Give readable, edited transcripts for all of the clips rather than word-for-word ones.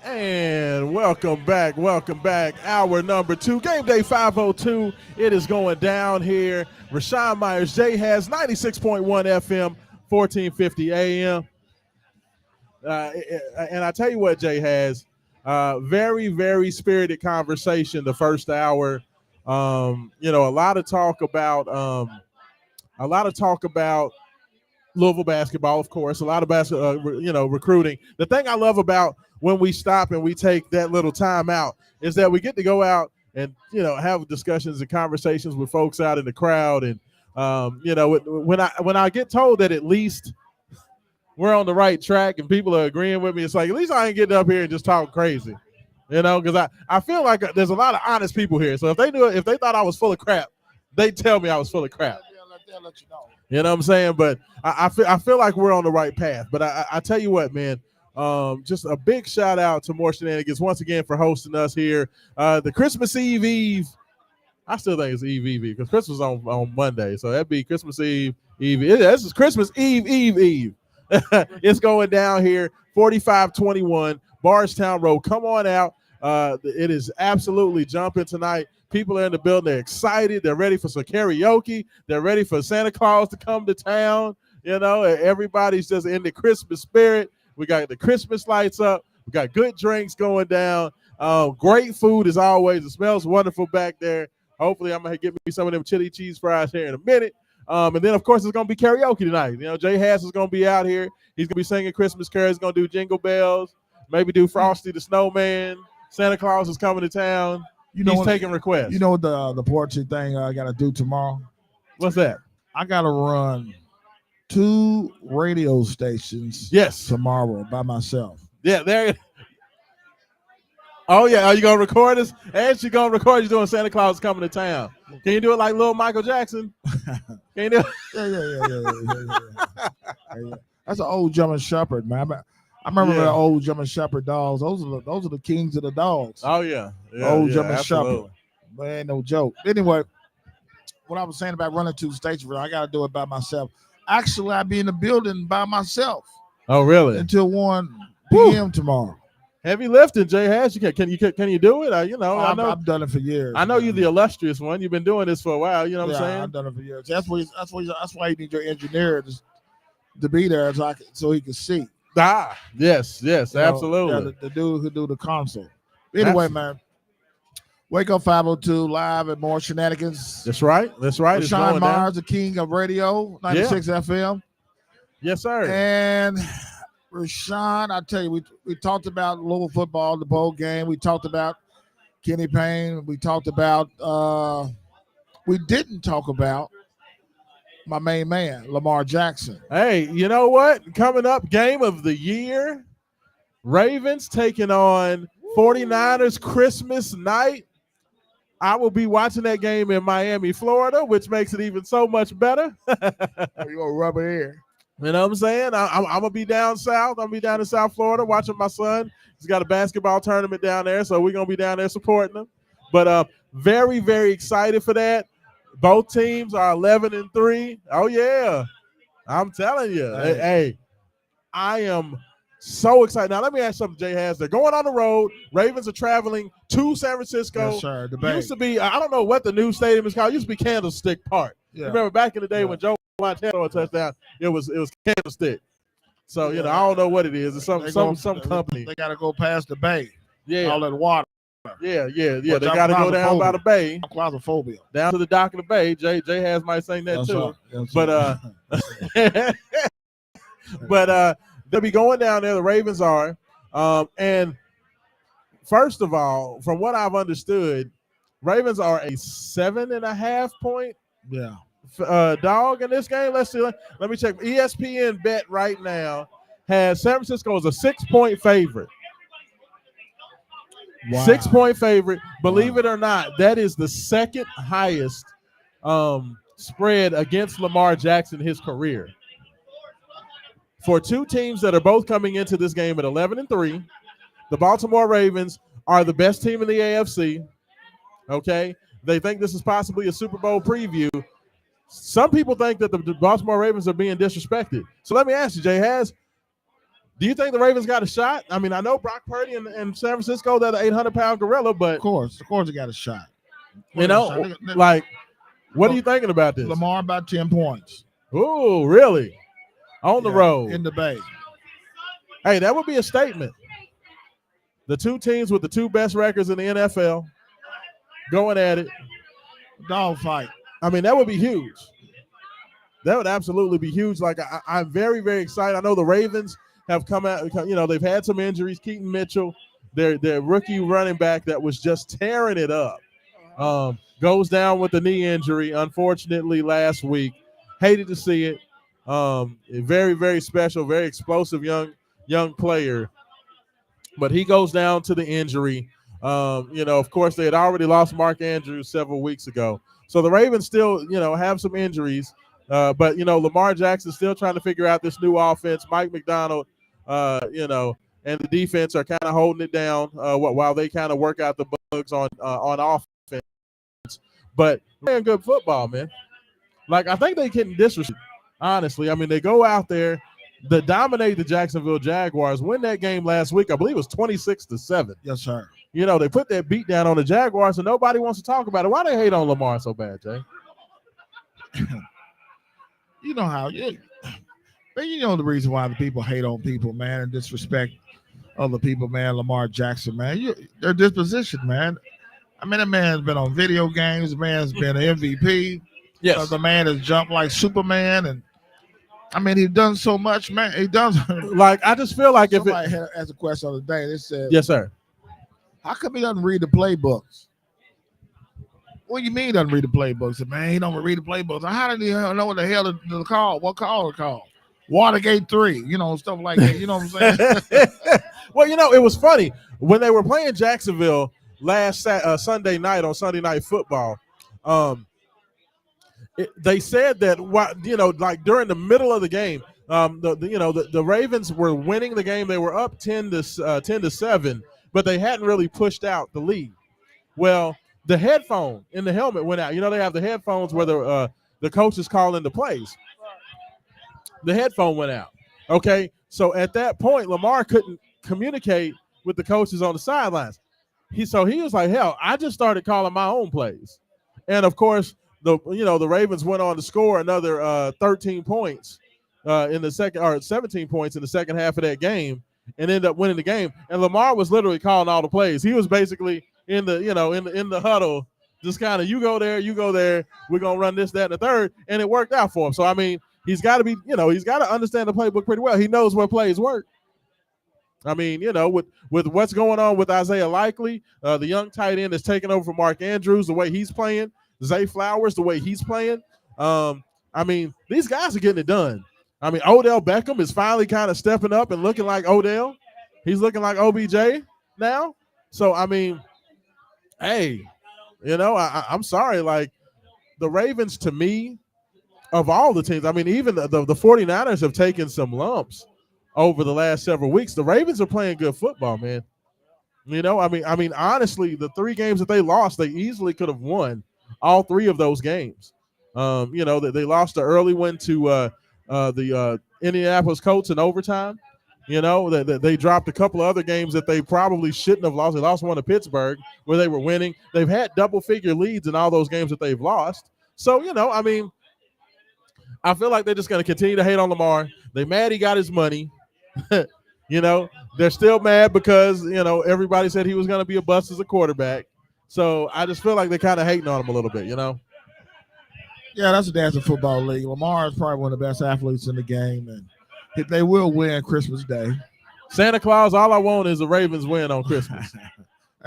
And welcome back. Hour number 2, Game Day 502. It is going down here. Rashawn Myers, Jay has 96.1 FM, 1450 AM. And I tell you what, Jay has very, very spirited conversation the first hour. A lot of talk about Louisville basketball, of course, a lot of recruiting. The thing I love about when we stop and we take that little time out is that we get to go out and, have discussions and conversations with folks out in the crowd. And, when I get told that at least we're on the right track and people are agreeing with me, it's like, at least I ain't getting up here and just talking crazy, because I feel like there's a lot of honest people here. So if they thought I was full of crap, they'd tell me I was full of crap. They'll let you know. You know what I'm saying? But I feel like we're on the right path. But I tell you what, man, just a big shout out to More Shenanigans once again for hosting us here. The Christmas Eve. I still think it's Eve because Christmas is on Monday. So that'd be Christmas Eve. This is Christmas Eve. It's going down here, 4521 Bardstown Road. Come on out. It is absolutely jumping tonight. People are in the building. They're excited. They're ready for some karaoke. They're ready for Santa Claus to come to town. Everybody's just in the Christmas spirit. We got the Christmas lights up. We got good drinks going down. Great food as always. It smells wonderful back there. Hopefully, I'm going to get me some of them chili cheese fries here in a minute. And then, of course, it's going to be karaoke tonight. Jay Hass is going to be out here. He's going to be singing Christmas carols. He's going to do Jingle Bells, maybe do Frosty the Snowman. Santa Claus is coming to town. He's taking requests. You know what the poetry thing I got to do tomorrow? What's that? I got to run 2 radio stations tomorrow by myself. Yeah, there. Oh, yeah. Are you going to record us? And you're going to record you doing Santa Claus is coming to town. Can you do it like little Michael Jackson? Can you do it? Yeah. That's an old German Shepherd, man. I remember the old German Shepherd dogs. Those are the kings of the dogs. Oh, yeah. Old German Shepherd. Man, no joke. Anyway, what I was saying about running 2 stations, I got to do it by myself. Actually, I'll be in the building by myself. Oh, really? Until 1 p.m. tomorrow. Heavy lifting, Jay Hash. Can you do it? I know. I've done it for years. I know you're the illustrious one. You've been doing this for a while. You know what I'm saying? I've done it for years. That's why you need your engineer to be there so he can see. Yes, absolutely. The dude who do the console. Anyway, man. Wake up 502 live at More Shenanigans. That's right. Rashawn Myers, the king of radio, 96 FM. Yes, sir. And Rashawn, I tell you, we talked about Louisville football, the bowl game. We talked about Kenny Payne. We talked about we didn't talk about my main man, Lamar Jackson. Hey, you know what? Coming up, game of the year. Ravens taking on 49ers Christmas night. I will be watching that game in Miami, Florida, which makes it even so much better. You're going to rub it in. You know what I'm saying? I'm going to be down south. I'm going to be down in South Florida watching my son. He's got a basketball tournament down there, so we're going to be down there supporting him. But very, very excited for that. Both teams are 11-3. Oh, yeah. I'm telling you. Hey, I am so excited. Now, let me ask something Jay has. They're going on the road. Ravens are traveling to San Francisco. Yes, sir. Used to be, I don't know what the new stadium is called. It used to be Candlestick Park. Yeah. Remember back in the day when Joe Montana threw a touchdown, it was Candlestick. So, I don't know what it is. It's some company. They got to go past the bay. Yeah. All that water. Yeah. They got to go down by the bay. Claustrophobia. Down to the dock of the bay. Jay has might sing that too. But they'll be going down there. The Ravens are. And first of all, from what I've understood, Ravens are a 7.5 point dog in this game. Let's see. Let me check. ESPN bet right now has San Francisco as a 6-point favorite. Wow. 6-point favorite. Believe it or not, that is the second highest spread against Lamar Jackson in his career. For 2 teams that are both coming into this game at 11-3, the Baltimore Ravens are the best team in the AFC. Okay? They think this is possibly a Super Bowl preview. Some people think that the Baltimore Ravens are being disrespected. So let me ask you, Jay, Do you think the Ravens got a shot? I mean, I know Brock Purdy in San Francisco, they're the 800-pound gorilla, but Of course, they got a shot. you know, like, what are you thinking about this? Lamar about 10 points. Ooh, really? On the road. In the Bay. Hey, that would be a statement. The two teams with the two best records in the NFL going at it. Dog fight. I mean, that would be huge. That would absolutely be huge. Like, I'm very, very excited. I know the Ravens have come out, you know, they've had some injuries. Keaton Mitchell, their rookie running back that was just tearing it up, goes down with a knee injury, unfortunately, last week. Hated to see it. A very, very special, very explosive young player. But he goes down to the injury. You know, of course, they had already lost Mark Andrews several weeks ago. So the Ravens still, you know, have some injuries. But, you know, Lamar Jackson's still trying to figure out this new offense. Mike McDonald, you know, and the defense are kind of holding it down while they kind of work out the bugs on offense. But playing good football, man. Like, I think they can disrespect, honestly. I mean, they go out there, they dominate the Jacksonville Jaguars, win that game last week. I believe it was 26-7. Yes, sir. You know, they put that beat down on the Jaguars, and nobody wants to talk about it. Why they hate on Lamar so bad, Jay? You know how you know the reason why the people hate on people, man, and disrespect other people, man. Lamar Jackson, man, their disposition, man. I mean, the man's been on video games. The man's been an MVP. Yes, the man has jumped like Superman, and I mean, he's done so much, man. He does. Like, I just feel like somebody had asked a question the other day. They said, "Yes, sir. How come he doesn't read the playbooks?" What do you mean he doesn't read the playbooks? I said, man, he don't read the playbooks. How did he know what the hell to call? What call to call? Watergate 3, you know, stuff like that. You know what I'm saying? Well, you know, it was funny when they were playing Jacksonville last Sunday night on Sunday Night Football. They said that, you know, like during the middle of the game, the Ravens were winning the game. They were up 10-7, but they hadn't really pushed out the lead. Well, the headphone in the helmet went out. You know, they have the headphones where the coach is calling the plays. The headphone went out. Okay, so at that point, Lamar couldn't communicate with the coaches on the sidelines. He was like, hell, I just started calling my own plays, and of course, the Ravens went on to score another 13 points in the second, or 17 points in the second half of that game, and ended up winning the game. And Lamar was literally calling all the plays. He was basically in the huddle, just kind of, you go there, we're gonna run this, that, and the third, and it worked out for him. So I mean, he's got to be, he's got to understand the playbook pretty well. He knows where plays work. I mean, with what's going on with Isaiah Likely, the young tight end that's taking over for Mark Andrews, the way he's playing, Zay Flowers, the way he's playing. I mean, these guys are getting it done. I mean, Odell Beckham is finally kind of stepping up and looking like Odell. He's looking like OBJ now. So I mean, hey, I'm sorry, like the Ravens, to me, of all the teams, I mean, even the 49ers have taken some lumps over the last several weeks. The Ravens are playing good football, man. I mean, honestly, the 3 games that they lost, they easily could have won all 3 of those games. They lost the early one to the Indianapolis Colts in overtime. They dropped a couple of other games that they probably shouldn't have lost. They lost one to Pittsburgh where they were winning. They've had double-figure leads in all those games that they've lost. So, I mean, I feel like they're just going to continue to hate on Lamar. They're mad he got his money. They're still mad because, everybody said he was going to be a bust as a quarterback. So I just feel like they're kind of hating on him a little bit, Yeah, that's a dancing football league. Lamar is probably one of the best athletes in the game, and they will win Christmas Day. Santa Claus, all I want is the Ravens win on Christmas.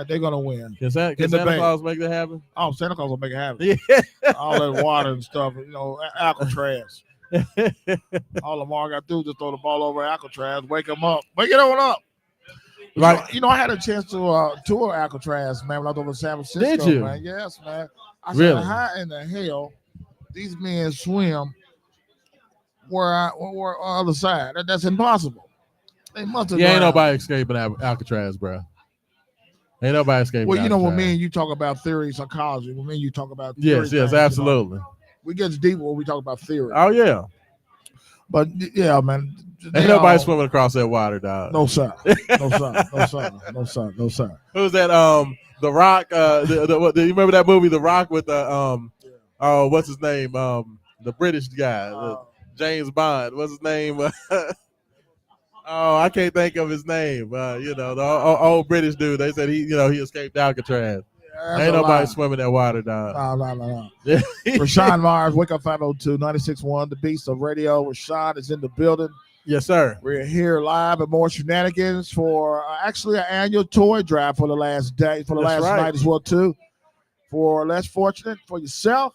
They're going to win. Can Santa Claus make that happen? Oh, Santa Claus will make it happen. Yeah. All that water and stuff, Alcatraz. All Lamar got to do is just throw the ball over Alcatraz, wake him up. Wake it on up. Right. I had a chance to tour Alcatraz, man, when I was over in San Francisco. Did you? Man. Yes, man. I really? said, how in the hell these men swim where on the other side? That's impossible. They must have. Yeah, ain't nobody escaping Alcatraz, bro. Ain't nobody escaping. Well, Alcatraz. When me and you talk about theory, psychology, when me and you talk about theory, yes, absolutely. We get deep when we talk about theory. Oh yeah. But yeah, man, Ain't nobody swimming across that water, dog. No sir. No sir. No sir. No sir. No sir. Who's that? The Rock. Do you remember that movie, The Rock, with the what's his name? The British guy, James Bond. What's his name? I can't think of his name. The old British dude. They said he escaped Alcatraz. Ain't nobody swimming that water, dog. No. Rashawn Mars, Wake Up 502, 96.1, the Beast of Radio. Rashawn is in the building. Yes, sir. We're here live at More Shenanigans for actually an annual toy drive for the last night as well, too. For less fortunate, for yourself,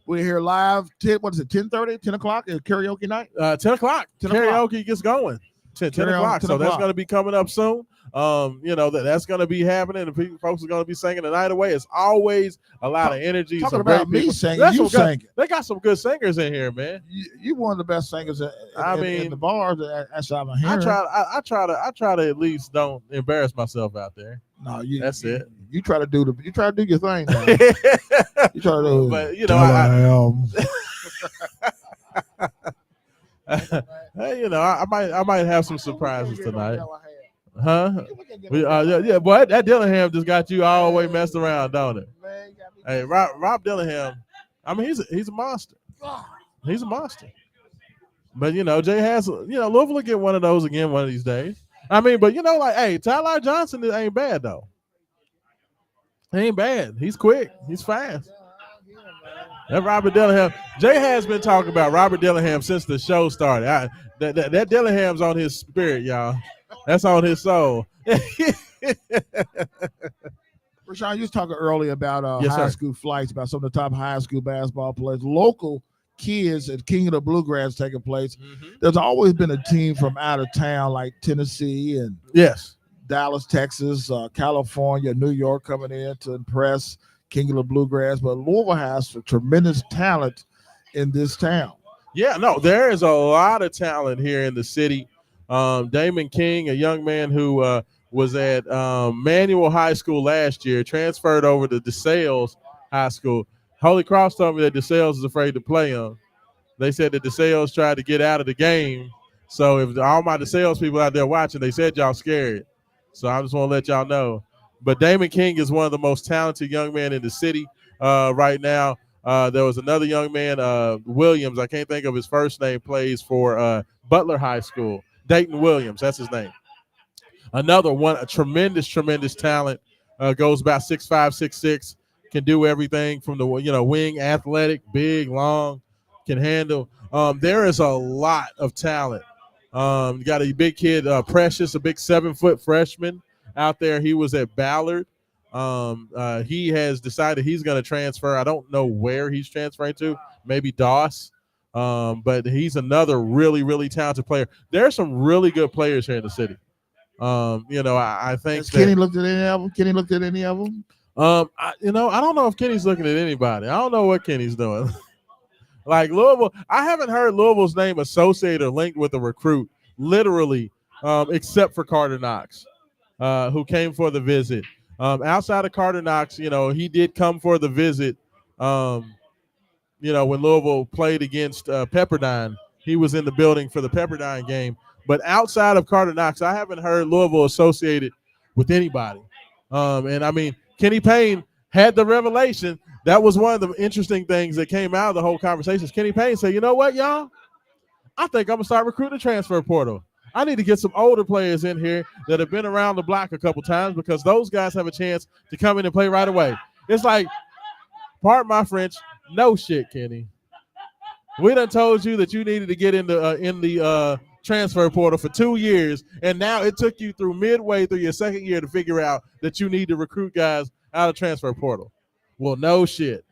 we're here live. 10:30, 10 o'clock, karaoke night? 10 o'clock. Karaoke gets going. 10 o'clock. So that's going to be coming up soon. That's going to be happening. And folks are going to be singing the night away. It's always a lot of energy. Talking about me singing, you singing. They got some good singers in here, man. You one of the best singers in the bars. That's what I'm hearing. I try to at least don't embarrass myself out there. No, that's it. You try to do your thing. Now. You try to do. But I might have some surprises tonight. Huh? Boy, that Dillingham just got you all the way messed around, don't it? Hey, Rob Dillingham, I mean, he's a monster. He's a monster. But Jay has, Louisville will get one of those again one of these days. I mean, but Tyler Johnson ain't bad though. He ain't bad. He's quick. He's fast. That Robert Dillingham. Jay has been talking about Robert Dillingham since the show started. That Dillingham's on his spirit, y'all. That's on his soul. Rashawn, you was talking earlier about high school flights, about some of the top high school basketball players, local kids at King of the Bluegrass taking place. Mm-hmm. There's always been a team from out of town like Tennessee and Dallas, Texas, California, New York coming in to impress King of the Bluegrass. But Louisville has tremendous talent in this town. Yeah, no, there is a lot of talent here in the city. Damon King, a young man who was at Manual High School last year, transferred over to DeSales High School. Holy Cross told me that DeSales is afraid to play him. They said that DeSales tried to get out of the game. So if all my DeSales people out there watching, they said y'all scared. So I just want to let y'all know. But Damon King is one of the most talented young men in the city right now. There was another young man, Williams, I can't think of his first name, plays for Butler High School. Dayton Williams, that's his name. Another one, a tremendous talent, goes about 6'5", 6'6", can do everything from the wing, athletic, big, long, can handle. There is a lot of talent. You got a big kid, Precious, a big 7-foot freshman out there. He was at Ballard. He has decided he's going to transfer. I don't know where he's transferring to, maybe Doss. But he's another really talented player. There are some really good players here in the city. I think has Kenny looked at any of them? Kenny looked at any of them? I don't know if Kenny's looking at anybody. I don't know what Kenny's doing. Like Louisville, I haven't heard Louisville's name associated or linked with a recruit, literally, except for Carter Knox, who came for the visit. Outside of Carter Knox, he did come for the visit. When Louisville played against Pepperdine, he was in the building for the Pepperdine game. But outside of Carter Knox, I haven't heard Louisville associated with anybody. And I mean, Kenny Payne had the revelation. That was one of the interesting things that came out of the whole conversation. Kenny Payne said, you know what, y'all? I think I'm going to start recruiting the transfer portal. I need to get some older players in here that have been around the block a couple times because those guys have a chance to come in and play right away. It's like, pardon my French, no shit, Kenny. We done told you that you needed to get in the transfer portal for 2 years, and now it took you through midway through your second year to figure out that you need to recruit guys out of transfer portal. Well, no shit.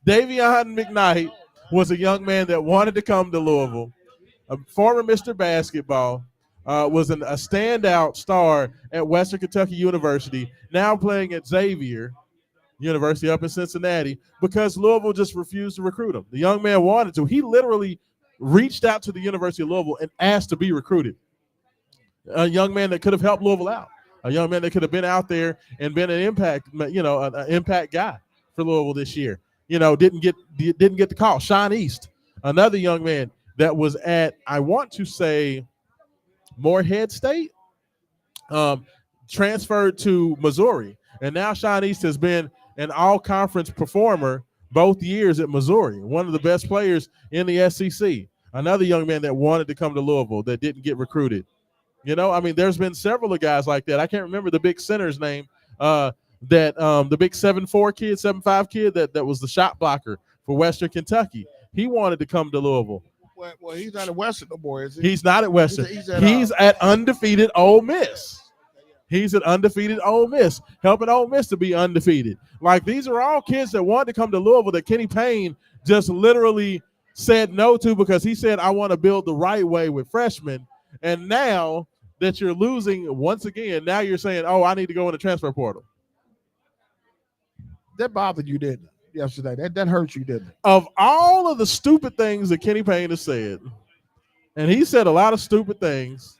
Davion McKnight was a young man that wanted to come to Louisville, a former Mr. Basketball, was a standout star at Western Kentucky University, now playing at Xavier University up in Cincinnati, because Louisville just refused to recruit him. The young man wanted to. He literally reached out to the University of Louisville and asked to be recruited. A young man that could have helped Louisville out. A young man that could have been out there and been an impact, an impact guy for Louisville this year. Didn't get the call. Sean East, another young man, that was at, I want to say, Morehead State, transferred to Missouri. And now Sean East has been an all-conference performer both years at Missouri, one of the best players in the SEC. Another young man that wanted to come to Louisville that didn't get recruited. You know, I mean, there's been several of guys like that. I can't remember the big center's name, the big 7'4" kid, 7'5" kid that was the shot blocker for Western Kentucky. He wanted to come to Louisville. Well, he's not at Western no more, is he? He's not at Western. He's at undefeated Ole Miss. He's at undefeated Ole Miss, helping Ole Miss to be undefeated. Like, these are all kids that wanted to come to Louisville that Kenny Payne just literally said no to because he said, I want to build the right way with freshmen. And now that you're losing once again, now you're saying, oh, I need to go in the transfer portal. That bothered you, didn't it, yesterday? That hurt you, didn't it? Of all of the stupid things that Kenny Payne has said, and he said a lot of stupid things,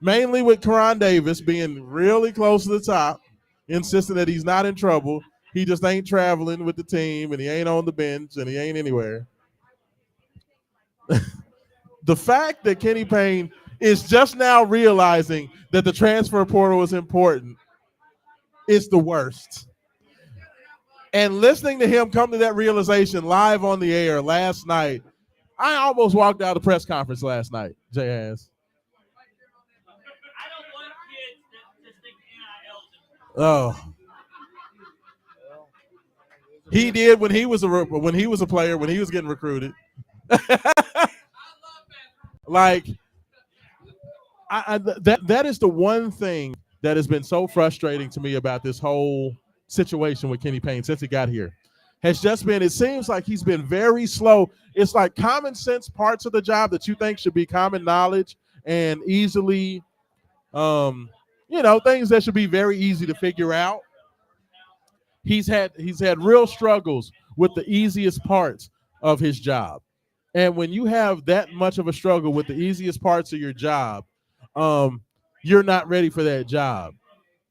mainly with Karan Davis being really close to the top, insisting that he's not in trouble. He just ain't traveling with the team, and he ain't on the bench, and he ain't anywhere. The fact that Kenny Payne is just now realizing that the transfer portal is important is the worst. And listening to him come to that realization live on the air last night, I almost walked out of the press conference last night, Jay has. Oh, he did when he was a player, when he was getting recruited. Like, that is the one thing that has been so frustrating to me about this whole situation with Kenny Payne since he got here. Has just been, it seems like he's been very slow. It's like common sense parts of the job that you think should be common knowledge and easily, things that should be very easy to figure out. He's had real struggles with the easiest parts of his job. And when you have that much of a struggle with the easiest parts of your job, you're not ready for that job.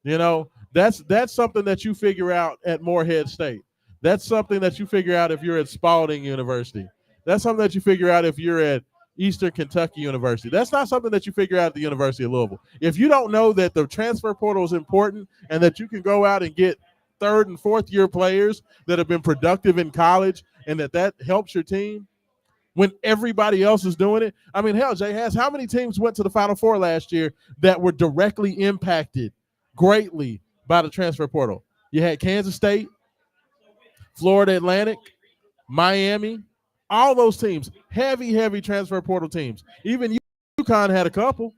You know, that's something that you figure out at Morehead State. That's something that you figure out if you're at Spalding University. That's something that you figure out if you're at Eastern Kentucky University. That's not something that you figure out at the University of Louisville. If you don't know that the transfer portal is important and that you can go out and get third and fourth year players that have been productive in college and that helps your team when everybody else is doing it. I mean, hell, Jay has, how many teams went to the Final Four last year that were directly impacted greatly by the transfer portal? You had Kansas State, Florida Atlantic, Miami, all those teams, heavy transfer portal teams. Even UConn had a couple.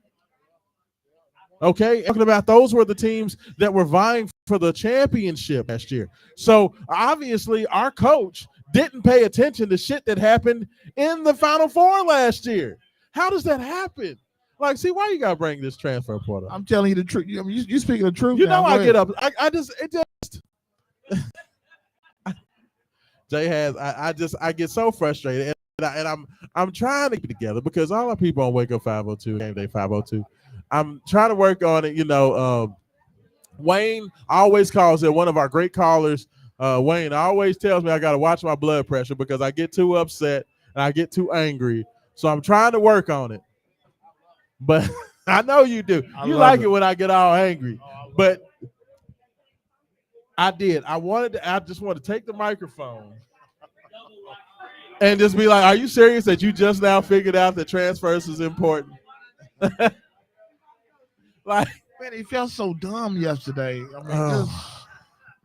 Okay, talking about those were the teams that were vying for the championship last year. So obviously our coach didn't pay attention to shit that happened in the Final Four last year. How does that happen? Like, see, why you gotta bring this transfer portal? I'm telling you the truth. You speaking the truth. You know, I get up. Jay has. I get so frustrated, and I'm trying to get together because all our people on Wake Up 502, Game Day 502. I'm trying to work on it. You know, Wayne always calls it. One of our great callers, Wayne, always tells me I got to watch my blood pressure because I get too upset and I get too angry. So I'm trying to work on it. But I know you do. You like it when I get all angry. But I did. I just want to take the microphone and just be like, are you serious that you just now figured out that transfers is important? Like, man, he felt so dumb yesterday. I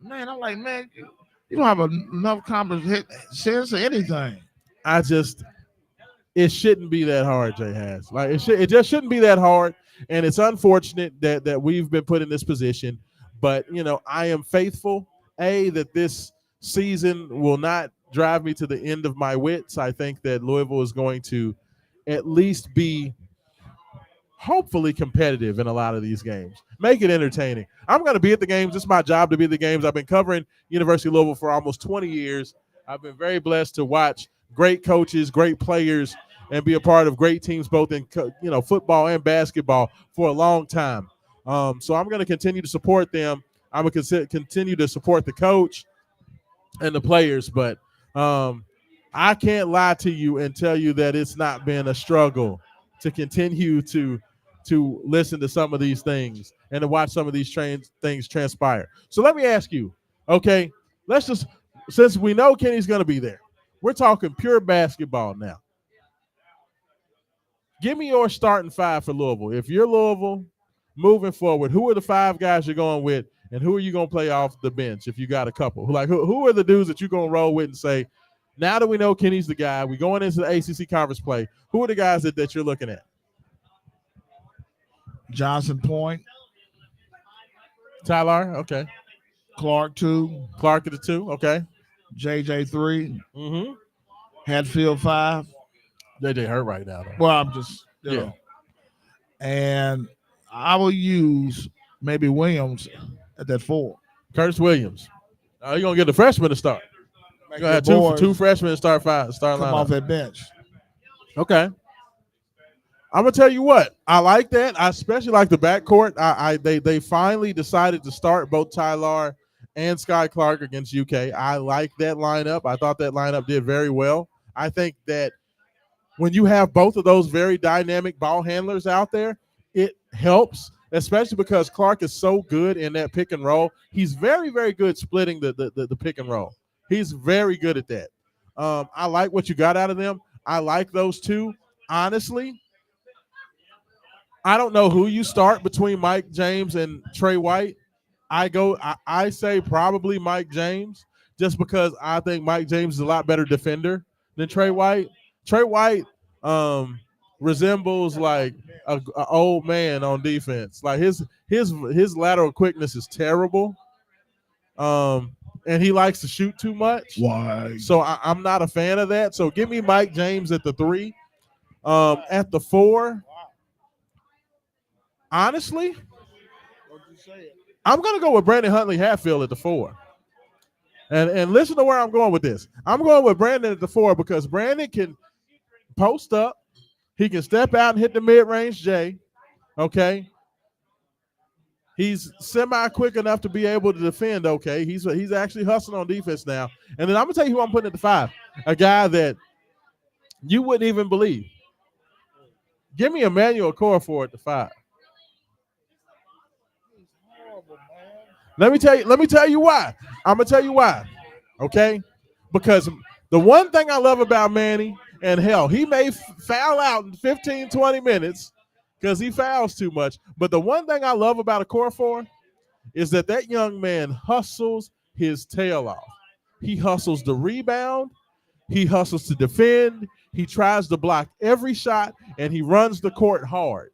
mean, I'm like, man, you don't have enough common sense or anything. It shouldn't be that hard, Jay has. Like, it just shouldn't be that hard. And it's unfortunate that we've been put in this position. But, you know, I am faithful, that this season will not drive me to the end of my wits. I think that Louisville is going to at least be hopefully competitive in a lot of these games. Make it entertaining. I'm going to be at the games. It's my job to be at the games. I've been covering University of Louisville for almost 20 years. I've been very blessed to watch great coaches, great players, and be a part of great teams both in football and basketball for a long time. So I'm going to continue to support them. I'm going to continue to support the coach and the players. But I can't lie to you and tell you that it's not been a struggle to continue to listen to some of these things and to watch some of these things transpire. So let me ask you, okay, let's just, since we know Kenny's going to be there, we're talking pure basketball now. Give me your starting five for Louisville. If you're Louisville moving forward, who are the five guys you're going with, and who are you going to play off the bench if you got a couple? Like, who are the dudes that you're going to roll with and say, now that we know Kenny's the guy, we're going into the ACC conference play, who are the guys that you're looking at? Johnson Point. Tyler, okay. Clark 2. Clark at the 2, okay. JJ 3. Mm-hmm. Hatfield 5. JJ hurt right now, though. Well, I'm just, you know. And I will use maybe Williams at that 4. Curtis Williams. You're going to get the freshman to start. You're going to have two freshmen to start come lineup. off that bench. Okay. I'm gonna tell you what, I like that. I especially like the backcourt. They finally decided to start both Tyler and Sky Clark against UK. I like that lineup. I thought that lineup did very well. I think that when you have both of those very dynamic ball handlers out there, it helps, especially because Clark is so good in that pick and roll. He's very, very good splitting the pick and roll. He's very good at that. I like what you got out of them. I like those two. Honestly, I don't know who you start between Mike James and Trey White. I say probably Mike James, just because I think Mike James is a lot better defender than Trey White. Trey White resembles like an old man on defense. Like his lateral quickness is terrible. And he likes to shoot too much. Why? So I'm not a fan of that. So give me Mike James at the 3. At the 4, honestly, I'm going to go with Brandon Huntley Hatfield at the 4. And listen to where I'm going with this. I'm going with Brandon at the 4 because Brandon can post up. He can step out and hit the mid-range J. Okay. He's semi-quick enough to be able to defend, okay. He's actually hustling on defense now. And then I'm going to tell you who I'm putting at the 5. A guy that you wouldn't even believe. Give me Emmanuel Okorafor at the 5. Let me tell you why. I'm going to tell you why, okay? Because the one thing I love about Manny, and hell, he may foul out in 15, 20 minutes because he fouls too much. But the one thing I love about Okorafor is that young man hustles his tail off. He hustles the rebound. He hustles to defend. He tries to block every shot, and he runs the court hard.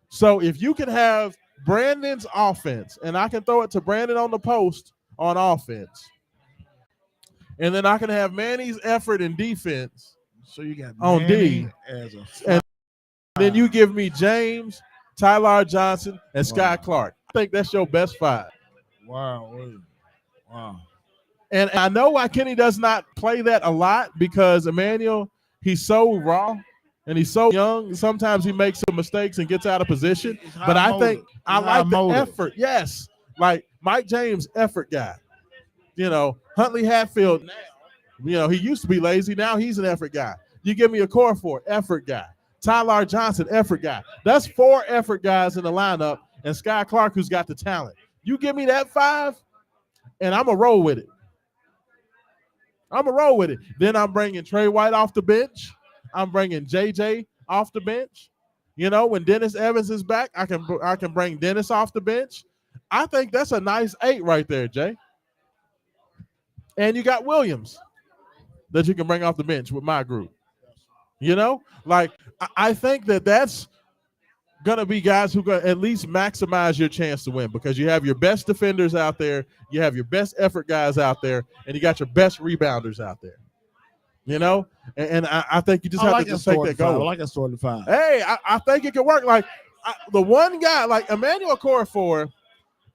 So if you can have Brandon's offense, and I can throw it to Brandon on the post on offense, and then I can have Manny's effort in defense. So you got on Manny D, as a and then you give me James, Tyler Johnson, and Sky Clark. I think that's your best 5. Wow. And I know why Kenny does not play that a lot, because Emmanuel, he's so raw and he's so young. Sometimes he makes some mistakes and gets out of position. But I think I like the effort. Yes. Like Mike James, effort guy. You know, Huntley Hatfield, you know, he used to be lazy. Now he's an effort guy. You give me a Okorafor, effort guy. Tyler Johnson, effort guy. That's 4 effort guys in the lineup, and Sky Clark, who's got the talent. You give me that 5, and I'm going to roll with it. Then I'm bringing Trey White off the bench. I'm bringing JJ off the bench. You know, when Dennis Evans is back, I can bring Dennis off the bench. I think that's a nice 8 right there, Jay. And you got Williams that you can bring off the bench with my group. You know, like I think that's going to be guys who going to at least maximize your chance to win, because you have your best defenders out there, you have your best effort guys out there, and you got your best rebounders out there. You know, and I think you just have to just take that goal. I like a story to 5. Hey, I think it can work. Like the one guy, like Emmanuel Okorafor,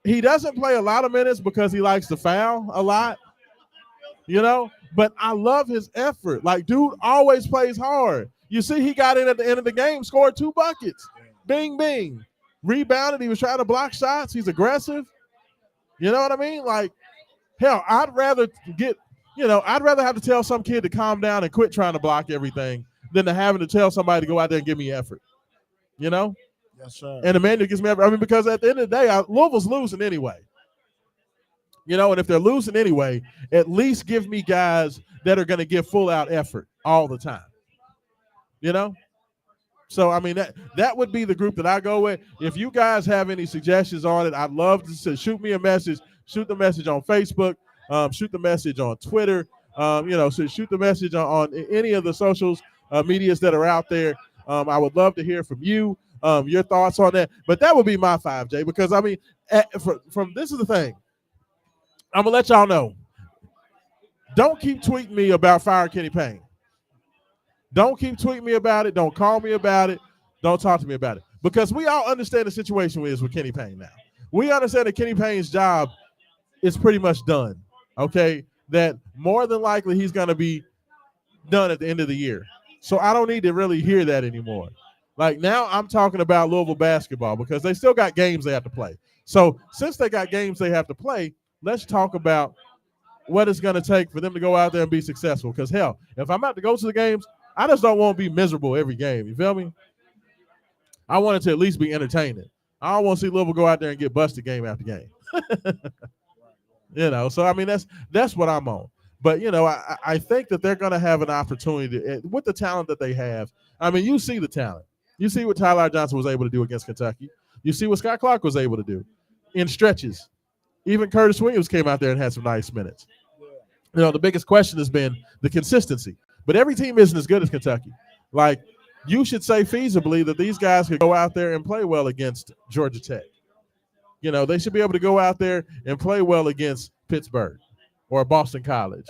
he doesn't play a lot of minutes because he likes to foul a lot. You know, but I love his effort. Like, dude always plays hard. You see, he got in at the end of the game, scored 2 buckets. Bing, bing. Rebounded. He was trying to block shots. He's aggressive. You know what I mean? Like, hell, I'd rather get, I'd rather have to tell some kid to calm down and quit trying to block everything than to having to tell somebody to go out there and give me effort. Yes, sir. And the man that gives me effort. I mean, because at the end of the day, Louisville's losing anyway. And if they're losing anyway, at least give me guys that are going to give full out effort all the time. So, I mean, that would be the group that I go with. If you guys have any suggestions on it, I'd love to shoot me a message. Shoot the message on Facebook. Shoot the message on Twitter. So shoot the message on any of the socials medias that are out there. I would love to hear from you, your thoughts on that. But that would be my 5J because, I mean, from this is the thing. I'm going to let y'all know. Don't keep tweeting me about firing Kenny Payne. Don't keep tweeting me about it. Don't call me about it. Don't talk to me about it. Because we all understand the situation is with Kenny Payne now. We understand that Kenny Payne's job is pretty much done, okay? That more than likely he's going to be done at the end of the year. So I don't need to really hear that anymore. Like now I'm talking about Louisville basketball because they still got games they have to play. So since they got games they have to play, let's talk about what it's going to take for them to go out there and be successful. Because, hell, if I'm about to go to the games, I just don't want to be miserable every game. You feel me? I want it to at least be entertaining. I don't want to see Louisville go out there and get busted game after game. So, I mean, that's what I'm on. But, I think that they're going to have an opportunity with the talent that they have. I mean, you see the talent. You see what Tyler Johnson was able to do against Kentucky. You see what Scott Clark was able to do in stretches. Even Curtis Williams came out there and had some nice minutes. The biggest question has been the consistency. But every team isn't as good as Kentucky. Like, you should say feasibly that these guys could go out there and play well against Georgia Tech. They should be able to go out there and play well against Pittsburgh or Boston College.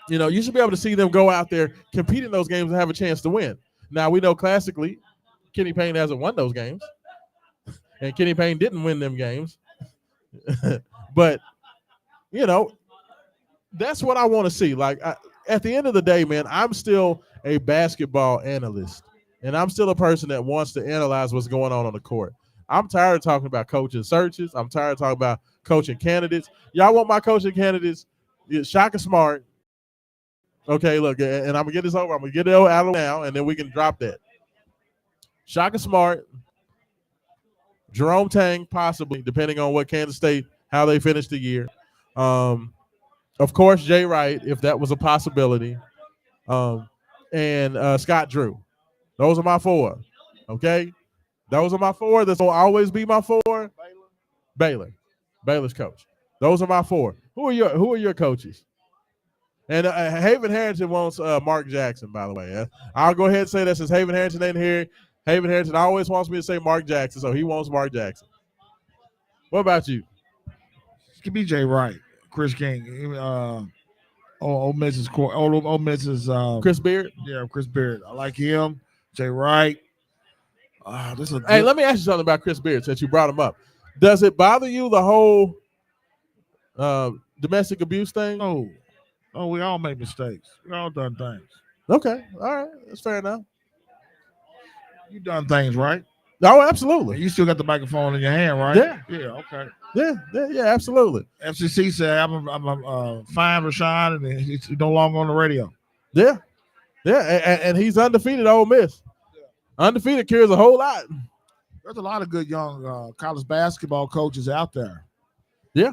You should be able to see them go out there, compete in those games, and have a chance to win. Now, we know classically Kenny Payne hasn't won those games, and Kenny Payne didn't win them games. But, that's what I want to see. Like, at the end of the day, man, I'm still a basketball analyst, and I'm still a person that wants to analyze what's going on the court. I'm tired of talking about coaching searches. I'm tired of talking about coaching candidates. Y'all want my coaching candidates? Shaka Smart. Okay, look, and I'm going to get this over. I'm going to get it out of now, and then we can drop that. Shaka Smart, Jerome Tang, possibly, depending on what Kansas State, how they finish the year. Of course, Jay Wright, if that was a possibility. And Scott Drew. Those are my 4. Okay? Those are my 4. This will always be my 4. Baylor's coach. Those are my 4. Who are your coaches? And Haven Harrington wants Mark Jackson, by the way. I'll go ahead and say that since Haven Harrington ain't here. Haven Harrington always wants me to say Mark Jackson, so he wants Mark Jackson. What about you? It could be Jay Wright, Chris King, Ole Miss's Chris Beard. Yeah, Chris Beard. I like him. Jay Wright. Hey, let me ask you something about Chris Beard since you brought him up. Does it bother you the whole domestic abuse thing? Oh, we all make mistakes. We all done things. Okay, all right, that's fair enough. You done things, right? Oh, absolutely. You still got the microphone in your hand, right? Yeah. Okay. Yeah, absolutely. FCC said I'm fine Rashawn, and he's no longer on the radio. Yeah, and he's undefeated at Ole Miss. Yeah. Undefeated carries a whole lot. There's a lot of good young college basketball coaches out there. Yeah.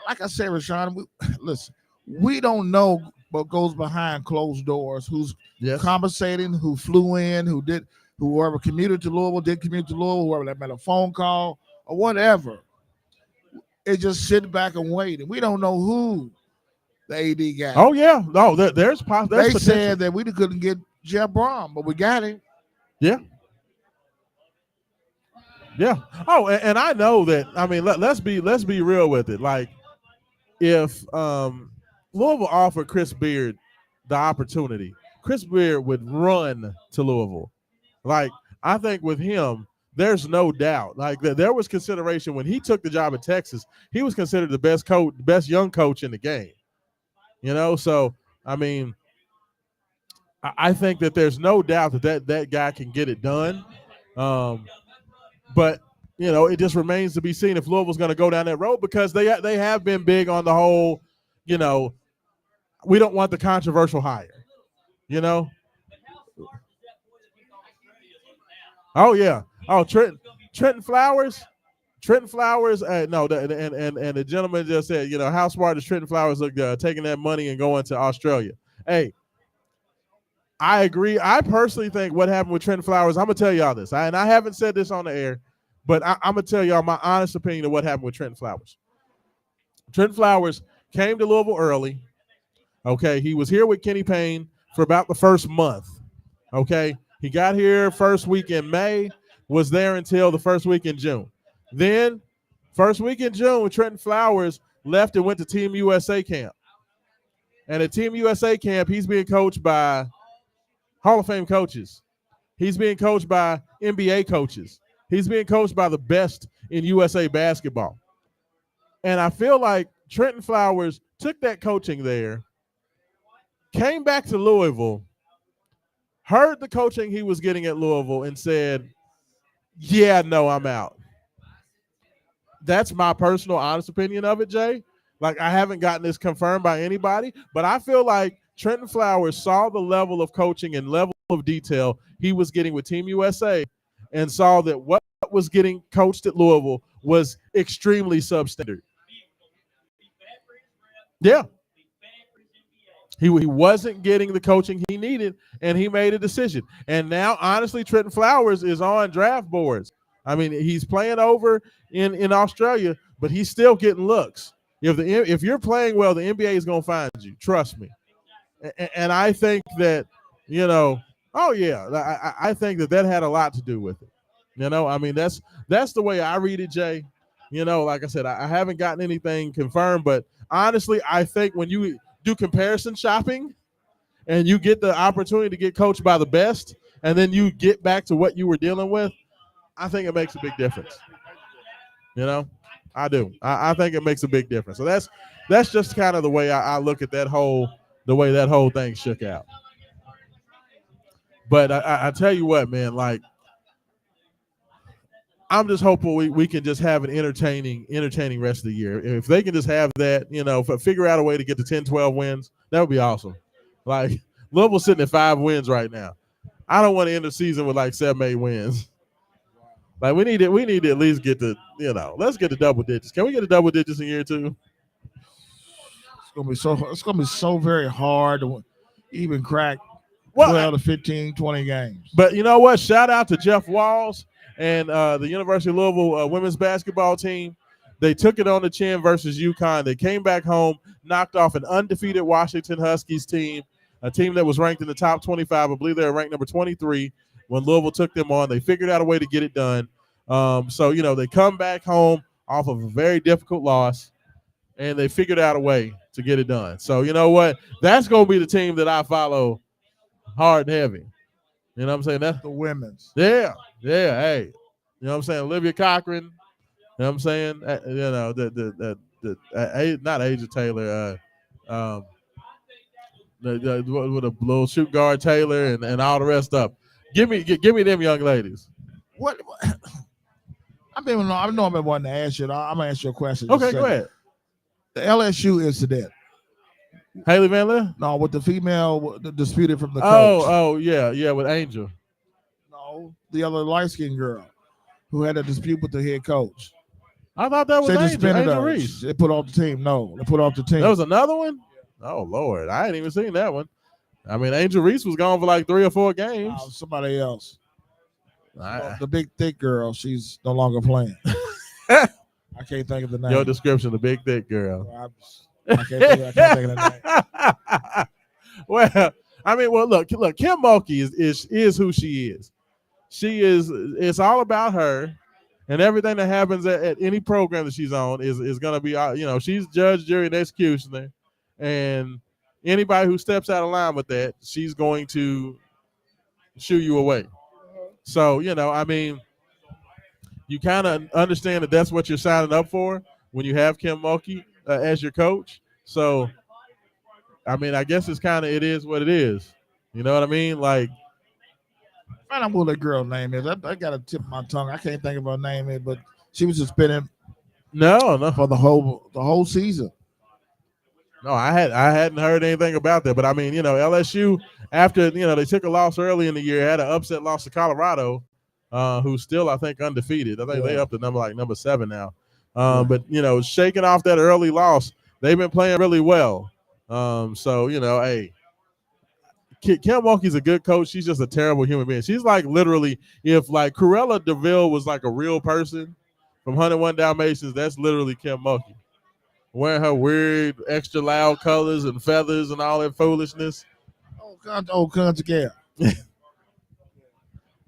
Like I said, Rashawn, listen, we don't know what goes behind closed doors, who's conversating, who flew in, whoever commuted to Louisville, did commute to Louisville, whoever that made a phone call or whatever. It just sit back and wait. And we don't know who the AD got. Oh, yeah. No, there's potential. They said that we couldn't get Jeff Brom, but we got him. Yeah. Yeah. Oh, and I know that. I mean, let's be real with it. Like, if Louisville offered Chris Beard the opportunity, Chris Beard would run to Louisville. Like, I think with him, there's no doubt. Like, there was consideration when he took the job at Texas. He was considered the best young coach in the game. So I mean, I think that there's no doubt that guy can get it done. But it just remains to be seen if Louisville's going to go down that road because they have been big on the whole, we don't want the controversial hire. You know? Oh yeah. Oh Trenton Flowers. Trenton Flowers. No, and the gentleman just said, how smart is Trenton Flowers look taking that money and going to Australia? Hey, I agree. I personally think what happened with Trenton Flowers. I'm gonna tell y'all this, and I haven't said this on the air, but I'm gonna tell y'all my honest opinion of what happened with Trenton Flowers. Trenton Flowers came to Louisville early. Okay, he was here with Kenny Payne for about the first month. Okay, he got here first week in May, was there until the first week in June. Then, first week in June, Trenton Flowers left and went to Team USA camp. And at Team USA camp, he's being coached by Hall of Fame coaches. He's being coached by NBA coaches. He's being coached by the best in USA basketball. And I feel like Trenton Flowers took that coaching there, came back to Louisville, heard the coaching he was getting at Louisville, and said, yeah, no, I'm out. That's my personal honest opinion of it, Jay. Like, I haven't gotten this confirmed by anybody, but I feel like Trenton Flowers saw the level of coaching and level of detail he was getting with Team USA and saw that what was getting coached at Louisville was extremely substandard. Yeah. He wasn't getting the coaching he needed, and he made a decision. And now, honestly, Trenton Flowers is on draft boards. I mean, he's playing over in Australia, but he's still getting looks. If you're playing well, the NBA is going to find you. Trust me. And I think that, I think that had a lot to do with it. I mean, that's the way I read it, Jay. Like I said, I haven't gotten anything confirmed, but honestly, I think when you do comparison shopping and you get the opportunity to get coached by the best, and then you get back to what you were dealing with, I think it makes a big difference. I do. I think it makes a big difference. So that's just kind of the way I look at the way that whole thing shook out. But I tell you what, man, like, I'm just hopeful we can just have an entertaining rest of the year. If they can just have that, figure out a way to get to 10, 12 wins, that would be awesome. Like, Louisville's sitting at 5 wins right now. I don't want to end the season with like 7, 8 wins. Like, we need to at least get to, let's get to double digits. Can we get to double digits in year 2? It's gonna be so very hard to even crack 12 to 15, 20 games. But you know what? Shout out to Jeff Walls and the University of Louisville women's basketball team. They took it on the chin versus UConn. They came back home, knocked off an undefeated Washington Huskies team, a team that was ranked in the top 25. I believe they were ranked number 23 when Louisville took them on. They figured out a way to get it done. So, they come back home off of a very difficult loss, and they figured out a way to get it done. So, you know what? That's going to be the team that I follow hard and heavy. You know what I'm saying? That's the women's. Yeah. Hey, you know what I'm saying? Olivia Cochran. You know what I'm saying? Not Asia Taylor. With a little shoot guard Taylor and all the rest up. Give me them young ladies. What? I know I've been wanting to ask you. I'm gonna ask you a question. Okay, go ahead. The LSU incident. Haley Van Leer? No, with the female disputed from the coach. Oh, yeah, with Angel. No, the other light-skinned girl who had a dispute with the head coach. I thought that was Angel Reese. They put off the team. No, they put off the team. There was another one? Oh, Lord. I ain't even seen that one. I mean, Angel Reese was gone for like 3 or 4 games. Somebody else. The big, thick girl, she's no longer playing. I can't think of the name. Your description, the big, thick girl. I can't think of the name. Well, I mean, look, Kim Mulkey is who she is. She is. It's all about her, and everything that happens at any program that she's on is going to be. She's judge, jury, and executioner, and anybody who steps out of line with that, she's going to shoo you away. So, I mean, you kind of understand that that's what you're signing up for when you have Kim Mulkey as your coach. So, I mean, I guess it is what it is. You know what I mean? Like, I don't know what that girl's name is. I got to tip my tongue. I can't think of her name, but she was suspended. No, for the whole season. No, I hadn't heard anything about that, but I mean, LSU after they took a loss early in the year, had an upset loss to Colorado, who's still I think undefeated. I think they up to number 7 now. But shaking off that early loss, they've been playing really well. So hey, Kim Mulkey's a good coach. She's just a terrible human being. She's like literally, if like Cruella DeVille was like a real person from 101 Dalmatians, that's literally Kim Mulkey. Wearing her weird, extra loud colors and feathers and all that foolishness. All kinds of care.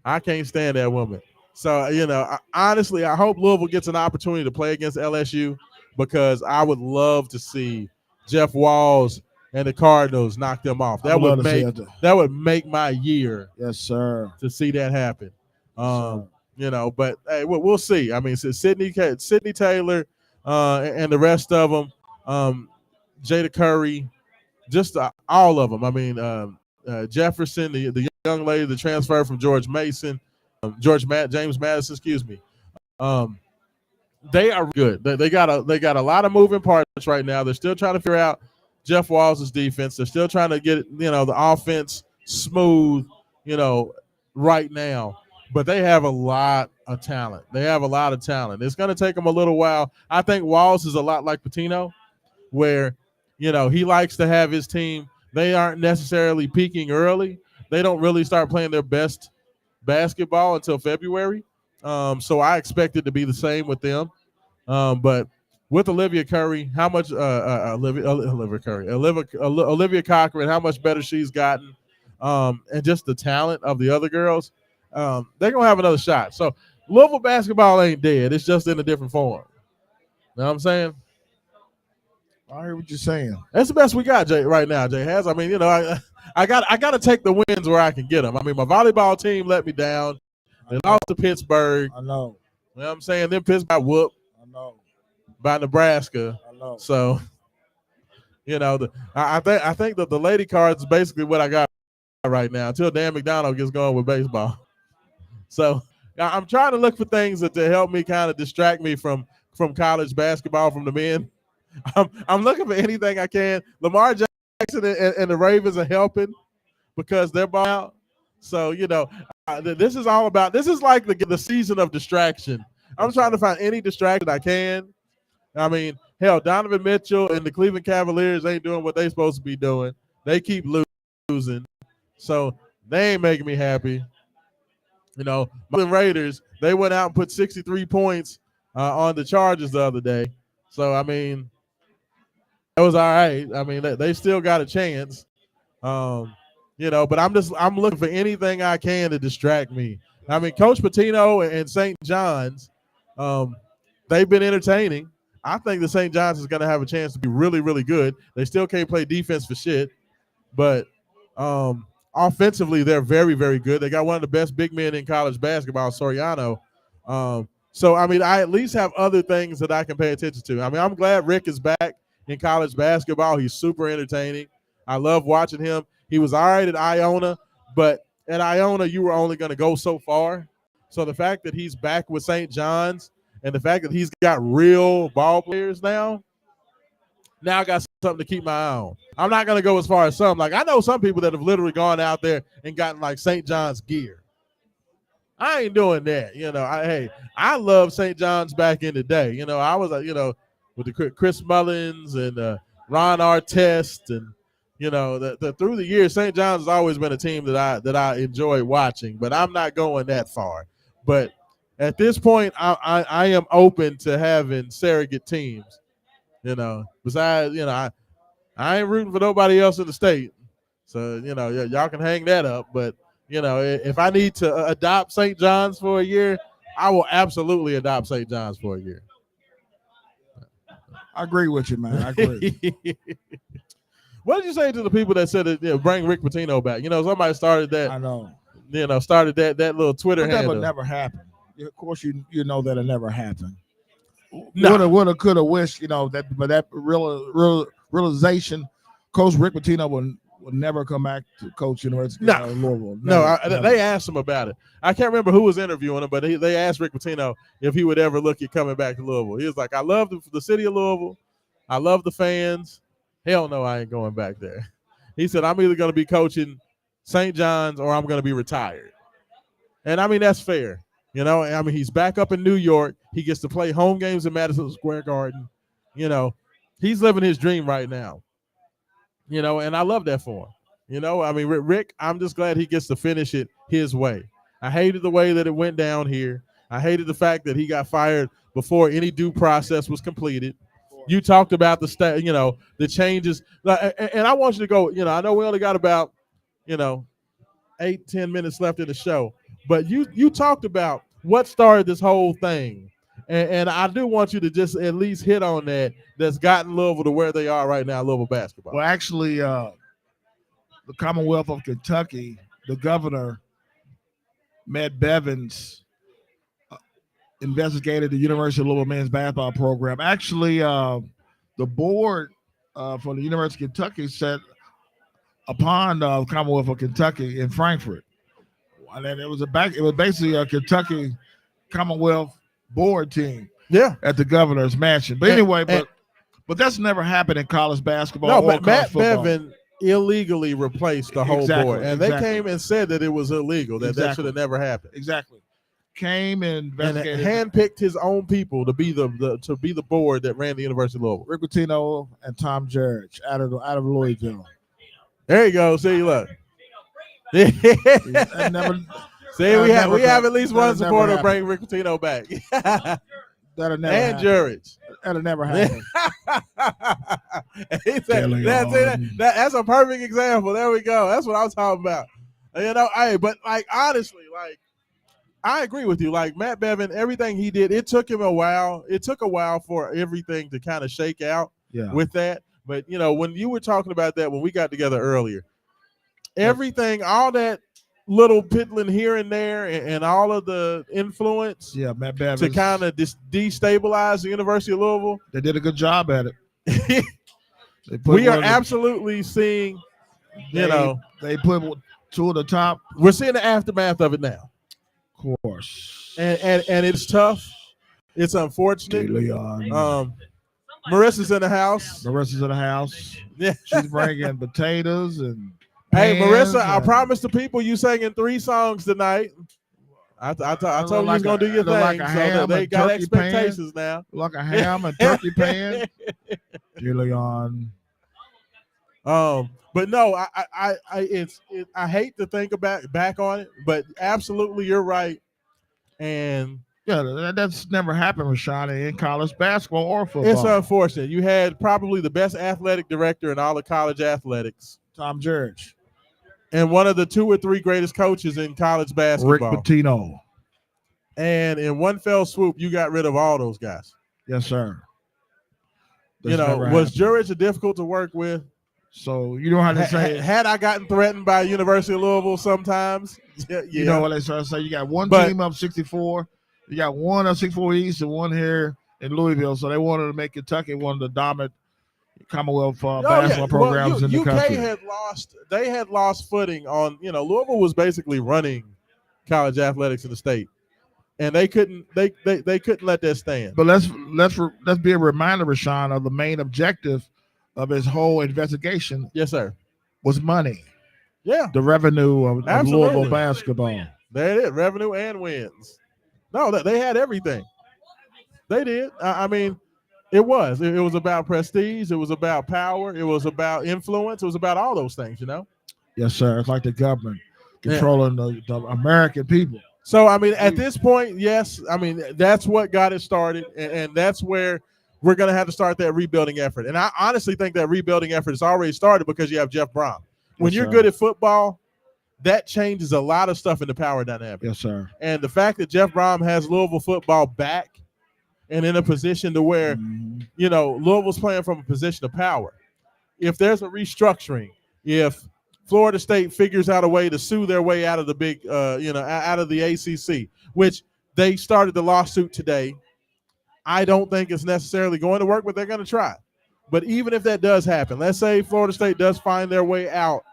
I can't stand that woman. So, honestly, I hope Louisville gets an opportunity to play against LSU because I would love to see Jeff Walls and the Cardinals knock them off. That would make my year. Yes, sir. To see that happen. But hey, we'll see. I mean, so Sydney Taylor and the rest of them, Jada Curry, just all of them. I mean, Jefferson, the young lady, the transfer from George Mason, James Madison, excuse me. They are good. They got a lot of moving parts right now. They're still trying to figure out Jeff Walls' defense. They're still trying to get the offense smooth, right now. But they have a lot of talent. It's going to take them a little while. I think Walls is a lot like Pitino, where he likes to have his team. They aren't necessarily peaking early. They don't really start playing their best basketball until February. So I expect it to be the same with them. But with Olivia Curry, how much Olivia Cochran, how much better she's gotten, and just the talent of the other girls, they're gonna have another shot. So Louisville basketball ain't dead; it's just in a different form. You know what I'm saying? I hear what you're saying. That's the best we got, Jay, right now. Jay has. I mean, I got to take the wins where I can get them. I mean, my volleyball team let me down. They lost to Pittsburgh. I know. You know what I'm saying? Then Pittsburgh got whooped. I know. By Nebraska. I know. So, I think that the lady cards is basically what I got right now until Dan McDonald gets going with baseball. So I'm trying to look for things to help me kind of distract me from college basketball from the men. I'm looking for anything I can. Lamar Jackson and the Ravens are helping because they're ball out. So, this is all about, this is like the season of distraction. I'm trying to find any distraction I can. I mean, hell, Donovan Mitchell and the Cleveland Cavaliers ain't doing what they supposed to be doing. They keep losing. So they ain't making me happy. The Raiders, they went out and put 63 points on the Chargers the other day. So, I mean, that was all right. I mean, they still got a chance. But I'm looking for anything I can to distract me. I mean, Coach Pitino and St. John's, they've been entertaining. I think the St. John's is going to have a chance to be really, really good. They still can't play defense for shit, but offensively, they're very, very good. They got one of the best big men in college basketball, Soriano. So, I mean, I at least have other things that I can pay attention to. I mean, I'm glad Rick is back in college basketball. He's super entertaining. I love watching him. He was all right at Iona, but at Iona, you were only going to go so far. So the fact that he's back with St. John's and the fact that he's got real ball players now I got something to keep my eye on. I'm not going to go as far as some. Like, I know some people that have literally gone out there and gotten, like, St. John's gear. I ain't doing that. I love St. John's back in the day. I was, with the Chris Mullins and Ron Artest and, through the years, St. John's has always been a team that I enjoy watching, but I'm not going that far. But at this point, I am open to having surrogate teams. Besides, I ain't rooting for nobody else in the state. So, y'all can hang that up. But, if I need to adopt St. John's for a year, I will absolutely adopt St. John's for a year. I agree with you, man. I agree. What did you say to the people that said that bring Rick Pitino back? Somebody started that. I know. Started that little Twitter handle. That would never happen. Of course, you know that'll never happen. No. Woulda, coulda, wish, that realization, Coach Rick Pitino will never come back to coach University of Louisville. Never. They asked him about it. I can't remember who was interviewing him, but they asked Rick Pitino if he would ever look at coming back to Louisville. He was like, I love the city of Louisville. I love the fans. Hell no, I ain't going back there. He said, I'm either going to be coaching St. John's or I'm going to be retired. And I mean, that's fair. You know, I mean, he's back up in New York. He gets to play home games in Madison Square Garden. You know, he's living his dream right now. You know, and I love that for him. You know, I mean, Rick, I'm just glad he gets to finish it his way. I hated the way that it went down here. I hated the fact that he got fired before any due process was completed. You talked about the changes. And I want you to go, I know we only got about, 8-10 minutes left in the show, but you talked about what started this whole thing. And I do want you to just at least hit on that's gotten Louisville to where they are right now, Louisville basketball. Well, actually, the Commonwealth of Kentucky, the governor, Matt Bevins, investigated the University of Louisville men's basketball program. Actually, the board for the University of Kentucky set upon the Commonwealth of Kentucky in Frankfurt. And then it was basically a Kentucky Commonwealth board team. Yeah, at the governor's mansion. But anyway, but that's never happened in college basketball. No, Matt Bevin illegally replaced the whole board, and they came and said that it was illegal. That should have never happened. Exactly. Came and investigated, and handpicked his own people to be the board that ran the University of Louisville. Rick Pitino and Tom Judge out of Louisville. There you go. See, look. See, we have at least one supporter bring Rick Pitino back. That'll never and happen. Jurich. That'll never happen. He said, that's a perfect example. There we go. That's what I was talking about. But like honestly, like I agree with you. Like Matt Bevin, everything he did, it took him a while. It took a while for everything to kind of shake out with that. But when you were talking about that when we got together earlier, everything, all that little piddling here and there and all of the influence Matt Bevins, to kind of destabilize the University of Louisville. They did a good job at it. We are absolutely seeing, they put two of the top. We're seeing the aftermath of it now. Of course. And it's tough. It's unfortunate. Marissa's in the house. Yeah. She's bringing potatoes and hey, Marissa, I promised the people you sang in 3 songs tonight. I told you you was going to do your thing. Like so they got expectations now. Like a ham and turkey pan. Julian. But no, I hate to think back on it, but absolutely you're right. And that's never happened, Rashawn, in college basketball or football. It's unfortunate. You had probably the best athletic director in all of college athletics, Tom Judge, and one of the 2 or 3 greatest coaches in college basketball, Rick Pitino. And in one fell swoop, you got rid of all those guys. Yes, sir. Was Jurich difficult to work with? So you know how to say it. Had I gotten threatened by University of Louisville sometimes? Yeah. You know what they try to say? You got one team up 64. You got one up 64 East and one here in Louisville. So they wanted to make Kentucky one of the dominant Commonwealth basketball programs in the country. They had lost footing on, Louisville was basically running college athletics in the state. And they couldn't let that stand. But let's be a reminder, Rashawn, of the main objective of his whole investigation. Yes, sir. Was money. Yeah. The revenue of Louisville basketball. There it is, revenue and wins. No, they had everything. They did. I mean, it was about prestige. It was about power. It was about influence. It was about all those things, Yes, sir. It's like the government controlling the American people. So, I mean, at this point, yes, I mean, that's what got it started, and that's where we're going to have to start that rebuilding effort. And I honestly think that rebuilding effort has already started because you have Jeff Brom. When you're good at football, that changes a lot of stuff in the power dynamic. Yes, sir. And the fact that Jeff Brom has Louisville football back and in a position to where, Louisville's playing from a position of power. If there's a restructuring, if Florida State figures out a way to sue their way out of the big, out of the ACC, which they started the lawsuit today. I don't think it's necessarily going to work, but they're going to try. But even if that does happen, let's say Florida State does find their way out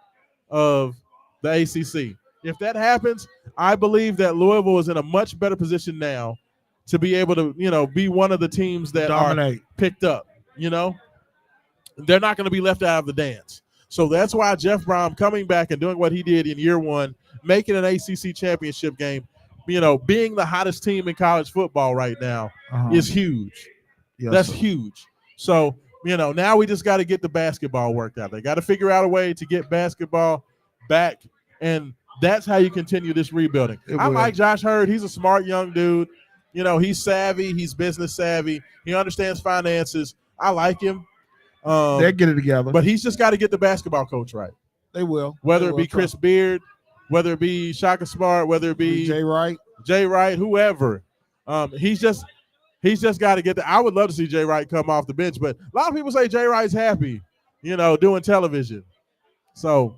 of the ACC. If that happens, I believe that Louisville is in a much better position now to be able to, be one of the teams that dominate, are picked up, they're not going to be left out of the dance. So that's why Jeff Brom coming back and doing what he did in year one, making an ACC championship game, being the hottest team in college football right now is huge. Yes, That's sir. huge. So, now we just got to get the basketball worked out. They got to figure out a way to get basketball back, and that's how you continue this rebuilding. I like Josh Hurd. He's a smart young dude. He's savvy. He's business savvy. He understands finances. I like him. They'll get it together. But he's just got to get the basketball coach right. They will. Whether it be Chris Beard, whether it be Shaka Smart, whether it be Jay Wright, whoever. He's just got to get the. I would love to see Jay Wright come off the bench, but a lot of people say Jay Wright's happy, doing television. So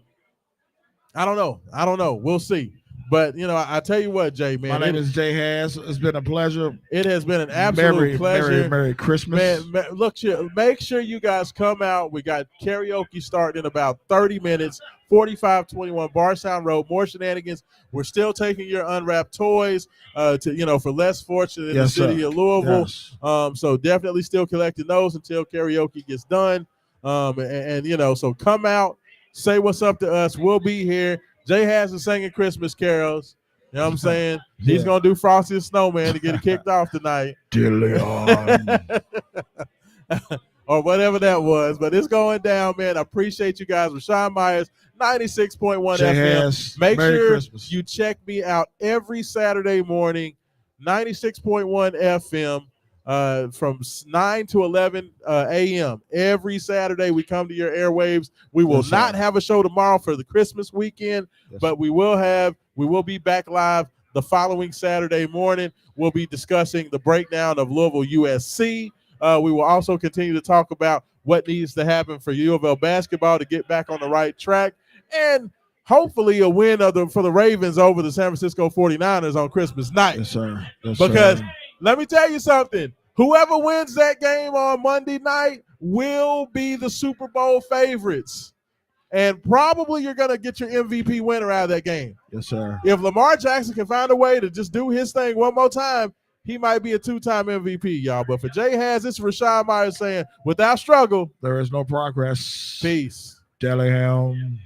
I don't know. We'll see. But, I tell you what, Jay, man. My name is Jay Hass. It's been a pleasure. It has been an absolute pleasure. Merry Christmas. Man, look, make sure you guys come out. We got karaoke starting in about 30 minutes, 4521 Bardstown Road, more Shenanigans. We're still taking your unwrapped toys for less fortunate in the city of Louisville. Yes. So definitely still collecting those until karaoke gets done. So come out, say what's up to us. We'll be here. Jay Hass is singing Christmas carols. You know what I'm saying? Yeah. He's going to do Frosty the Snowman to get it kicked off tonight. Or whatever that was. But it's going down, man. I appreciate you guys. Rashawn Myers, 96.1 Jay FM. Hass, Make Merry sure Christmas. You check me out every Saturday morning, 96.1 FM. From 9 to 11 a.m. Every Saturday, we come to your airwaves. We will not have a show tomorrow for the Christmas weekend, but we will be back live the following Saturday morning. We'll be discussing the breakdown of Louisville USC. We will also continue to talk about what needs to happen for UofL basketball to get back on the right track, and hopefully a win for the Ravens over the San Francisco 49ers on Christmas night. Yes, sir. Because let me tell you something. Whoever wins that game on Monday night will be the Super Bowl favorites. And probably you're going to get your MVP winner out of that game. Yes, sir. If Lamar Jackson can find a way to just do his thing one more time, he might be a 2-time MVP, y'all. But for Jay Hass, this is Rashawn Myers saying, without struggle, there is no progress. Peace. Deli Helm.